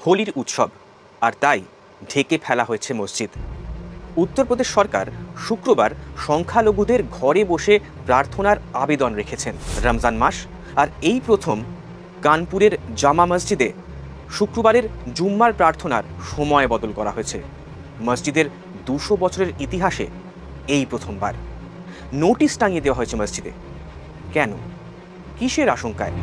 হোলির উৎসব, আর তাই ঢেকে ফেলা হয়েছে মসজিদ। উত্তরপ্রদেশ সরকার শুক্রবার সংখ্যালঘুদের ঘরে বসে প্রার্থনার আবেদন রেখেছেন। রমজান মাস, আর এই প্রথম কানপুরের জামা মসজিদে শুক্রবারের জুম্মার প্রার্থনার সময় বদল করা হয়েছে। মসজিদের 200 বছরের ইতিহাসে এই প্রথমবার নোটিশ টাঙিয়ে দেওয়া হয়েছে মসজিদে। কেন? কিসের আশঙ্কায়?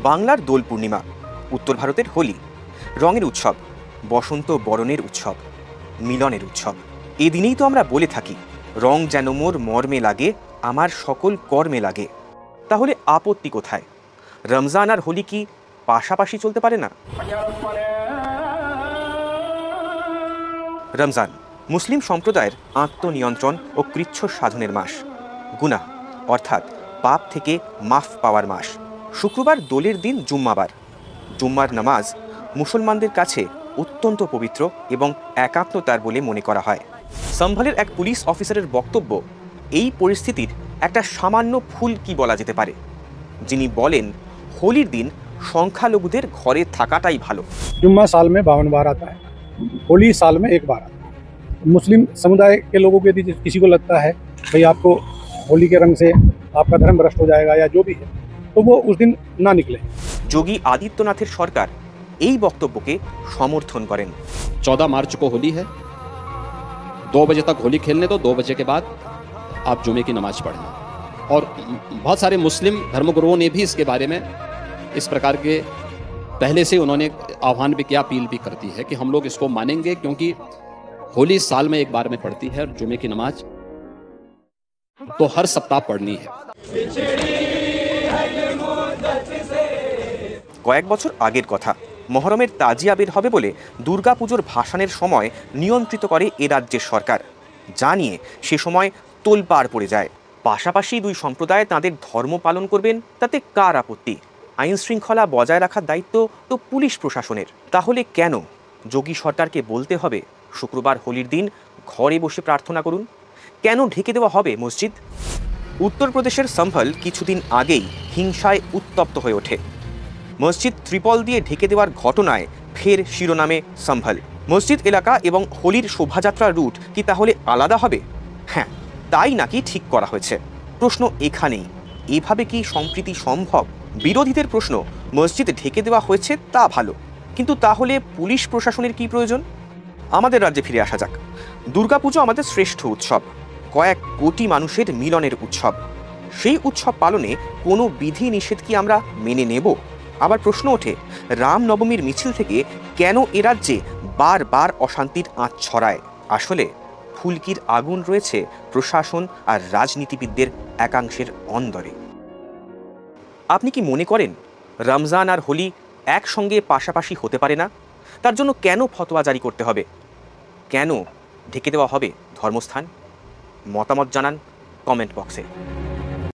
বাংলার দোল পূর্ণিমা, উত্তর ভারতের হোলি, রঙের উৎসব, বসন্ত বরণের উৎসব, মিলনের উৎসব। এদিনেই তো আমরা বলে থাকি, রং যেন মোর মর্মে লাগে, আমার সকল কর্মে লাগে। তাহলে আপত্তি কোথায়? রমজান আর হোলি কি পাশাপাশি চলতে পারে না? রমজান মুসলিম সম্প্রদায়ের আত্মনিয়ন্ত্রণ ও কৃচ্ছ সাধনের মাস, গুনাহ অর্থাৎ পাপ থেকে মাফ পাওয়ার মাস। শুক্রবার দোলের দিন জুম্মাবার। জুম্মার নামাজ মুসলমানদের কাছে অত্যন্ত পবিত্র এবং একাত্মতার বলে মনে করা হয়। সম্ভলের এক পুলিশ অফিসারের বক্তব্য, এই পরিস্থিতির একটা সামান্য ফুল কি বলা যেতে পারে, যিনি বলেন হোলির দিন সংখ্যালঘুদের ঘরে থাকাটাই ভালো। जुम्मा साल में 52 बार आता है, होली साल में एक बार आता है। मुस्लिम समुदाय के लोगों के यदि किसी को लगता है भाई आपको होली के रंग से आपका धर्म भ्रष्ट हो जाएगा या जो भी है, तो वो उस दिन ना निकले। যোগী আদিত্যনাথের সরকার এই বক্তব্যকে সমর্থন করেন। 14 मार्च को होली है, 2 बजे तक होली खेलने दो, 2 बजे के बाद आप जुमे की नमाज पढ़ना। और बहुत सारे मुस्लिम धर्मगुरुओं ने भी इसके बारे में इस प्रकार के पहले से उन्होंने आह्वान भी किया, अपील भी करती है कि हम लोग इसको मानेंगे, क्योंकि होली साल में एक बार में पड़ती है और जुमे की नमाज तो हर सप्ताह पढ़नी है। কয়েক বছর আগের কথা, মহরমের তাজিয়া বের হবে বলে দুর্গাপুজোর ভাসানের সময় নিয়ন্ত্রিত করে এ রাজ্যের সরকার, যা নিয়ে সে সময় তোলপাড় পড়ে যায়। পাশাপাশি দুই সম্প্রদায় তাদের ধর্ম পালন করবেন, তাতে কার আপত্তি? আইন শৃঙ্খলা বজায় রাখার দায়িত্ব তো পুলিশ প্রশাসনের। তাহলে কেন যোগী সরকারকে বলতে হবে শুক্রবার হোলির দিন ঘরে বসে প্রার্থনা করুন? কেন ঢেকে দেওয়া হবে মসজিদ? উত্তরপ্রদেশের সম্ভল কিছুদিন আগেই হিংসায় উত্তপ্ত হয়ে ওঠে। মসজিদ ত্রিপল দিয়ে ঢেকে দেওয়ার ঘটনায় ফের শিরোনামে সম্ভল। মসজিদ এলাকা এবং হোলির শোভাযাত্রার রুট কি তাহলে আলাদা হবে? হ্যাঁ, তাই নাকি ঠিক করা হয়েছে। প্রশ্ন এখানেই, এভাবে কি সম্প্রীতি সম্ভব? বিরোধীদের প্রশ্ন, মসজিদ ঢেকে দেওয়া হয়েছে তা ভালো, কিন্তু তাহলে পুলিশ প্রশাসনের কি প্রয়োজন? আমাদের রাজ্যে ফিরে আসা যাক। দুর্গাপুজো আমাদের শ্রেষ্ঠ উৎসব, কয়েক কোটি মানুষের মিলনের উৎসব। সেই উৎসব পালনে কোনো বিধি নিষেধ কি আমরা মেনে নেব? আবার প্রশ্ন ওঠে, রামনবমীর মিছিল থেকে কেন এ রাজ্যে বারবার অশান্তির আঁচ ছড়ায়? আসলে ফুলকির আগুন রয়েছে প্রশাসন আর রাজনীতিবিদদের একাংশের অন্দরে। আপনি কি মনে করেন রমজান আর হোলি একসঙ্গে পাশাপাশি হতে পারে না? তার জন্য কেন ফতোয়া জারি করতে হবে? কেন ঢেকে দেওয়া হবে ধর্মস্থান? মতামত জানান কমেন্ট বক্সে।